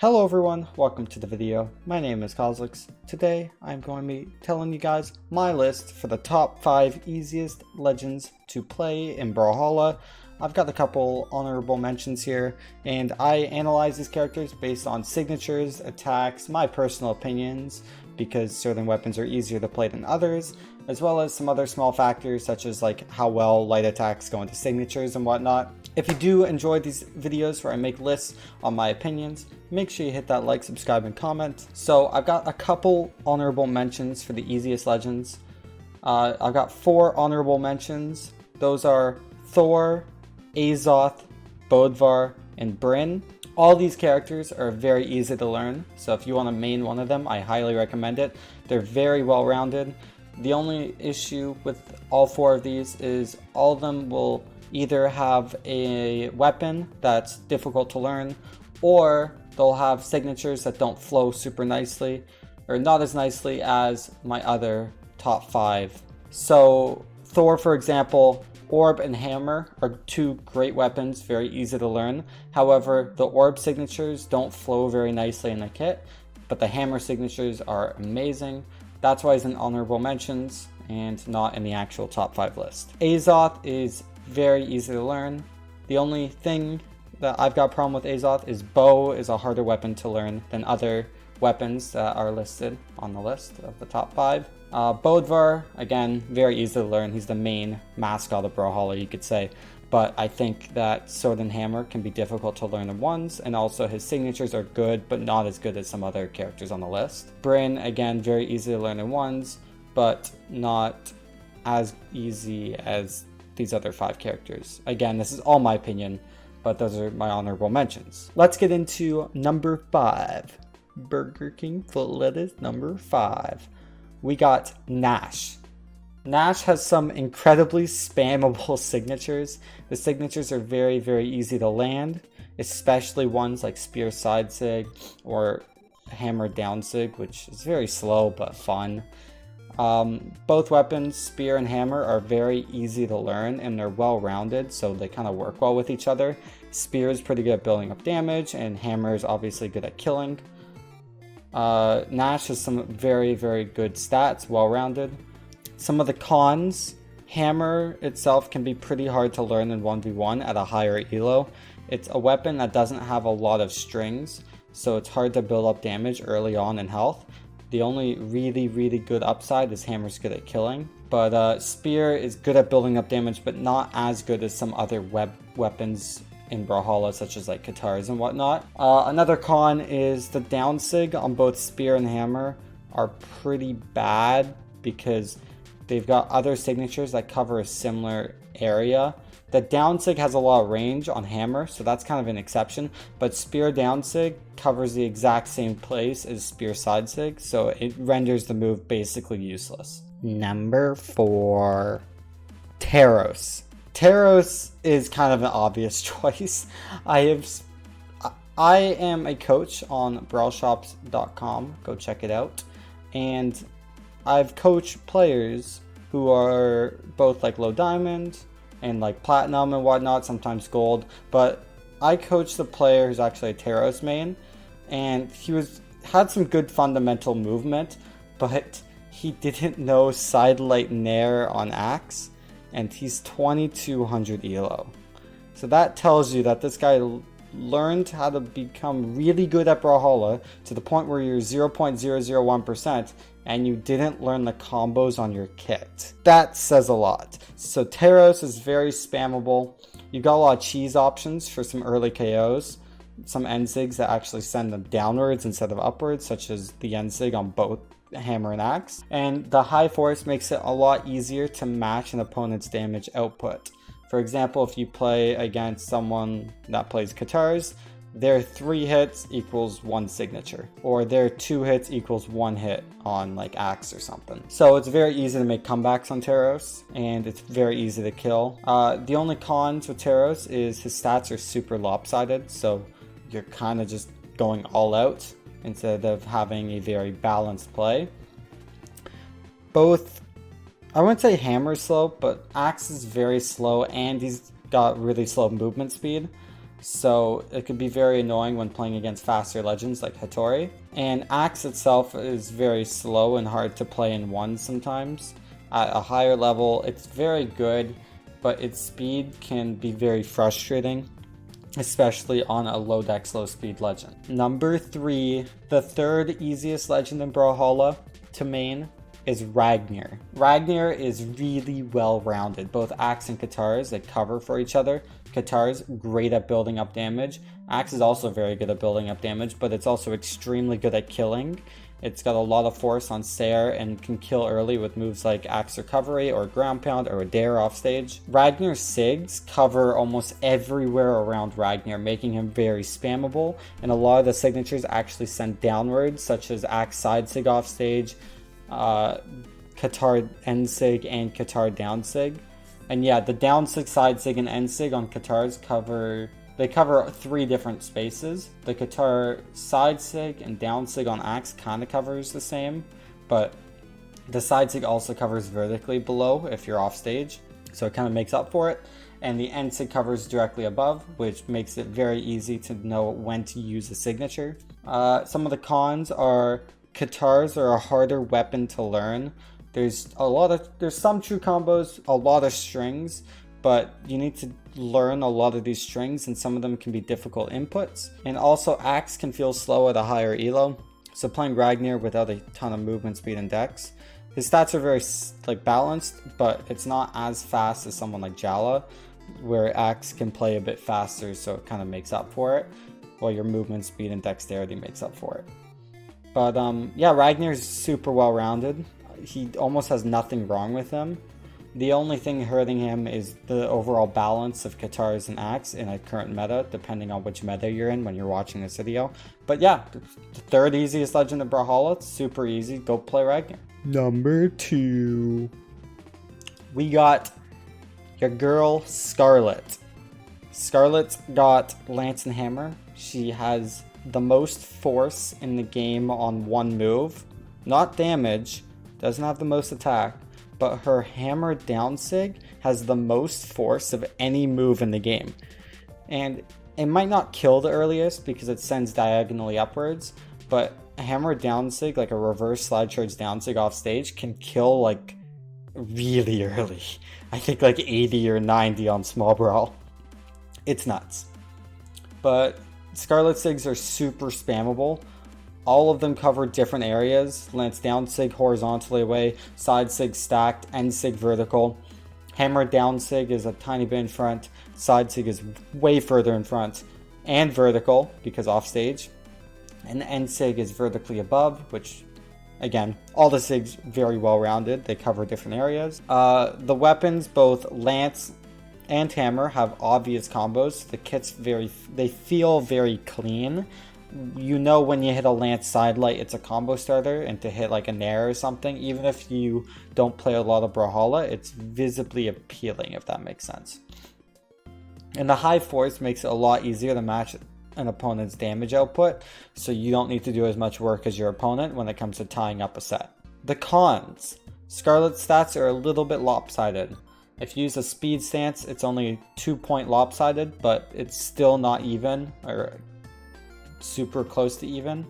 Hello everyone, welcome to the video. My name is Cosolix. Today I'm going to be telling you guys my list for the top 5 easiest legends to play in Brawlhalla. I've got a couple honorable mentions here, and I analyze these characters based on signatures, attacks, my personal opinions, because certain weapons are easier to play than others, as well as some other small factors such as like how well light attacks go into signatures and whatnot. If you do enjoy these videos where I make lists on my opinions, make sure you hit that like, subscribe, and comment. So I've got a couple honorable mentions for the easiest legends. I've got 4 honorable mentions. Those are Thor, Azoth, Bodvar, and Brynn. All these characters are very easy to learn, so if you want to main one of them, I highly recommend it. They're very well rounded. The only issue with all 4 of these is all of them will either have a weapon that's difficult to learn, or they'll have signatures that don't flow super nicely, or not as nicely as my other top 5. So Thor, for example, Orb and Hammer are 2 great weapons, very easy to learn. However, the Orb signatures don't flow very nicely in the kit, but the Hammer signatures are amazing. That's why it's in honorable mentions and not in the actual top 5 list. Azoth is very easy to learn. The only thing that I've got a problem with Azoth is bow is a harder weapon to learn than other weapons that are listed on the list of the top 5. Bodvar, again, very easy to learn. He's the main mascot of Brawlhalla, you could say. But I think that Sword and Hammer can be difficult to learn in ones, and also his signatures are good, but not as good as some other characters on the list. Brynn, again, very easy to learn in ones, but not as easy as these other 5 characters. Again, this is all my opinion, but those are my honorable mentions. Let's get into number 5. Burger King foot lettuce, number 5. We got Nash. Nash has some incredibly spammable signatures. The signatures are very, very easy to land, especially ones like Spear Side Sig or Hammer Down Sig, which is very slow but fun. Both weapons, Spear and Hammer, are very easy to learn and they're well rounded, so they kind of work well with each other. Spear is pretty good at building up damage, and Hammer is obviously good at killing. Nash has some very, very good stats, well rounded. Some of the cons: Hammer itself can be pretty hard to learn in 1v1 at a higher elo. It's a weapon that doesn't have a lot of strings, so it's hard to build up damage early on in health. The only really, really good upside is Hammer's good at killing. But Spear is good at building up damage, but not as good as some other weapons in Brawlhalla, such as like Katars and whatnot. Another con is the down sig on both Spear and Hammer are pretty bad because they've got other signatures that cover a similar area. The down sig has a lot of range on Hammer, so that's kind of an exception, but Spear down sig covers the exact same place as Spear side sig, so it renders the move basically useless. Number 4, Taros. Taros is kind of an obvious choice. I am a coach on brawlshops.com, go check it out, and I've coached players who are both like low diamond and like platinum and whatnot, sometimes gold, but I coached the player who's actually a Taros main, and he had some good fundamental movement, but he didn't know Sidelight Nair on Axe, and he's 2200 elo. So that tells you that this guy learned how to become really good at Brawlhalla to the point where you're 0.001%, and you didn't learn the combos on your kit. That says a lot. So Taros is very spammable. You've got a lot of cheese options for some early KOs, some end sigs that actually send them downwards instead of upwards, such as the end sig on both Hammer and Axe. And the high force makes it a lot easier to match an opponent's damage output. For example, if you play against someone that plays Katars, their 3 hits equals 1 signature, or their 2 hits equals 1 hit on like Axe or something. So it's very easy to make comebacks on Taros, and it's very easy to kill. The only cons with Taros is his stats are super lopsided, so you're kind of just going all out instead of having a very balanced play. Both, I wouldn't say Hammer's slow, but Axe is very slow, and he's got really slow movement speed. so it could be very annoying when playing against faster legends like Hattori. And Axe itself is very slow and hard to play in one sometimes. At a higher level, it's very good, but its speed can be very frustrating, especially on a low dex, low speed legend. Number 3, the third easiest legend in Brawlhalla to main is Ragnar. Ragnar is really well rounded. Both Axe and Katars, they cover for each other. Katars, great at building up damage. Axe is also very good at building up damage, but it's also extremely good at killing. It's got a lot of force on Sair and can kill early with moves like Axe Recovery or Ground Pound or a Dare offstage. Ragnar's Sigs cover almost everywhere around Ragnar, making him very spammable, and a lot of the signatures actually send downwards, such as Axe Side Sig offstage, Katar End Sig, and Katar Down Sig. And yeah, the Down Sig, Side Sig, and End Sig on Katars cover 3 different spaces. The Katar Side Sig and Down Sig on Axe kind of covers the same, but the Side Sig also covers vertically below if you're off stage, so it kind of makes up for it. And the End Sig covers directly above, which makes it very easy to know when to use a signature. Some of the cons are Katars are a harder weapon to learn. There's some true combos, a lot of strings, but you need to learn a lot of these strings, and some of them can be difficult inputs. And also Axe can feel slow at a higher elo, so playing Ragnar without a ton of movement speed and dex. His stats are very balanced, but it's not as fast as someone like Jala, where Axe can play a bit faster, so it kind of makes up for it, while your movement speed and dexterity makes up for it. But yeah, Ragnar's super well rounded. He almost has nothing wrong with him. The only thing hurting him is the overall balance of Katars and Axe in a current meta, depending on which meta you're in when you're watching this video. But yeah, the third easiest legend in Brawlhalla, it's super easy, go play Ragnar. Number 2, we got your girl Scarlett. Scarlett's got Lance and Hammer. She has the most force in the game on one move. Not damage, doesn't have the most attack, but her Hammer Down Sig has the most force of any move in the game. And it might not kill the earliest because it sends diagonally upwards, but a Hammer Down Sig, like a reverse slide charge down sig off stage, can kill like really early. I think like 80 or 90 on small brawl. It's nuts. But Scarlet Sigs are super spammable. All of them cover different areas. Lance Down Sig horizontally away, Side Sig stacked, End Sig vertical. Hammer Down Sig is a tiny bit in front, Side Sig is way further in front, and vertical because off stage. And the End Sig is vertically above, which again, all the Sigs very well rounded. They cover different areas. The weapons, both Lance and Hammer, have obvious combos. The kits they feel very clean. You know when you hit a Lance Sidelight, it's a combo starter, and to hit like a Nair or something, even if you don't play a lot of Brawlhalla, it's visibly appealing, if that makes sense. And the high force makes it a lot easier to match an opponent's damage output, so you don't need to do as much work as your opponent when it comes to tying up a set. The cons. Scarlet's stats are a little bit lopsided. If you use a speed stance, it's only 2-point lopsided, but it's still not even, or super close to even.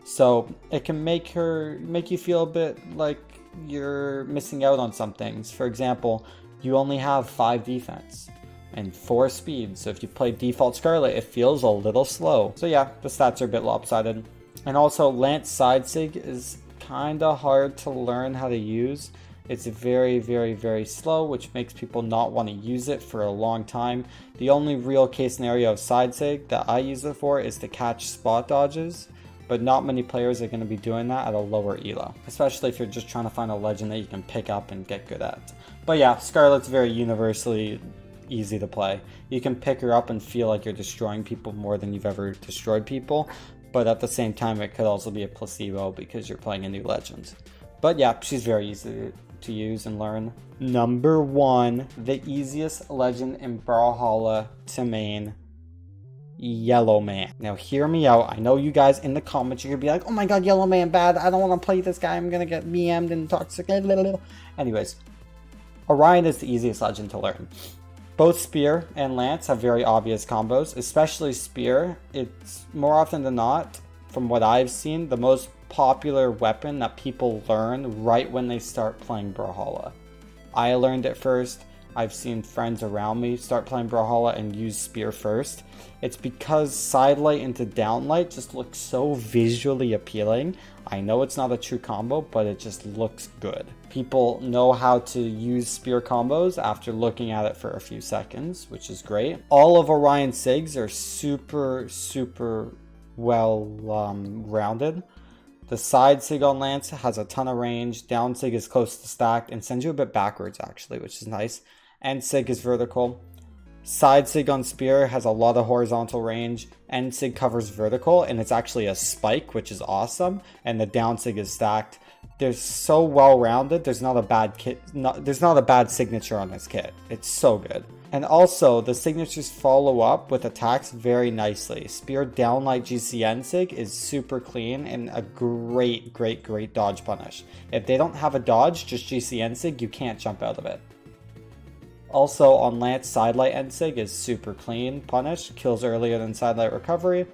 So it can make you feel a bit like you're missing out on some things. For example, you only have 5 defense and 4 speed, so if you play default Scarlet, it feels a little slow. So yeah, the stats are a bit lopsided. And also Lance Side Sig is kinda hard to learn how to use. It's very, very, very slow, which makes people not want to use it for a long time. The only real case scenario of Side Sig that I use it for is to catch spot dodges, but not many players are going to be doing that at a lower elo, especially if you're just trying to find a legend that you can pick up and get good at. But yeah, Scarlet's very universally easy to play. You can pick her up and feel like you're destroying people more than you've ever destroyed people, but at the same time it could also be a placebo because you're playing a new legend. But yeah, she's very easy to use and learn. Number 1, the easiest legend in Brawlhalla to main, Yellow Man. Now hear me out. I know you guys in the comments, you're gonna be like, oh my god, Yellow Man bad, I don't want to play this guy, I'm gonna get BM'd and toxic. Anyways, Orion is the easiest legend to learn. Both Spear and Lance have very obvious combos, especially Spear. It's more often than not, from what I've seen, the most popular weapon that people learn right when they start playing Brawlhalla. I learned it first. I've seen friends around me start playing Brawlhalla and use Spear first. It's because sidelight into downlight just looks so visually appealing. I know it's not a true combo, but it just looks good. People know how to use Spear combos after looking at it for a few seconds, which is great. All of Orion's SIGs are super well rounded. The side SIG on Lance has a ton of range, down SIG is close to stacked, and sends you a bit backwards actually, which is nice. End SIG is vertical. Side SIG on Spear has a lot of horizontal range. End SIG covers vertical, and it's actually a spike, which is awesome. And the down SIG is stacked. They're so well rounded. There's not a bad kit. There's not a bad signature on this kit. It's so good. And also, the signatures follow up with attacks very nicely. Spear downlight GCN SIG is super clean and a great dodge punish. If they don't have a dodge, just GCN SIG, you can't jump out of it. Also, on Lance, sidelight end SIG is super clean punish, kills earlier than sidelight recovery,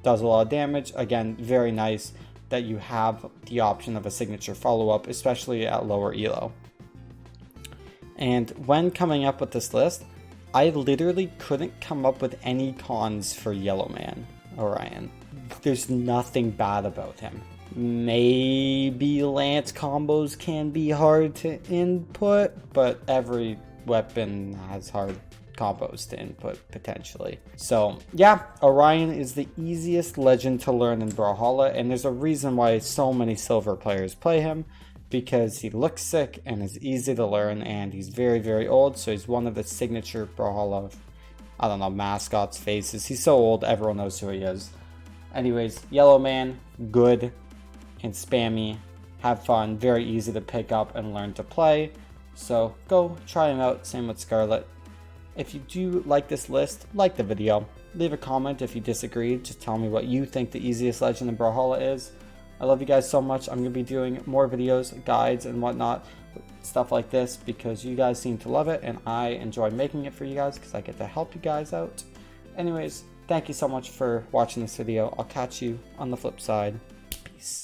does a lot of damage. Again, very nice that you have the option of a signature follow-up, especially at lower elo. And when coming up with this list, I literally couldn't come up with any cons for Yellow Man Orion. There's nothing bad about him. Maybe Lance combos can be hard to input, but every weapon has hard combos to input potentially. So yeah, Orion is the easiest legend to learn in Brawlhalla, and there's a reason why so many silver players play him, because he looks sick and is easy to learn, and he's very old, so he's one of the signature Brawlhalla, I don't know, mascots, faces. He's so old, everyone knows who he is. Anyways, Yellow Man, good and spammy, have fun, very easy to pick up and learn to play. So go try him out, same with Scarlett. If you do like this list, like the video. Leave a comment if you disagree, just tell me what you think the easiest legend in Brawlhalla is. I love you guys so much. I'm going to be doing more videos, guides and whatnot, stuff like this, because you guys seem to love it and I enjoy making it for you guys because I get to help you guys out. Anyways, thank you so much for watching this video. I'll catch you on the flip side.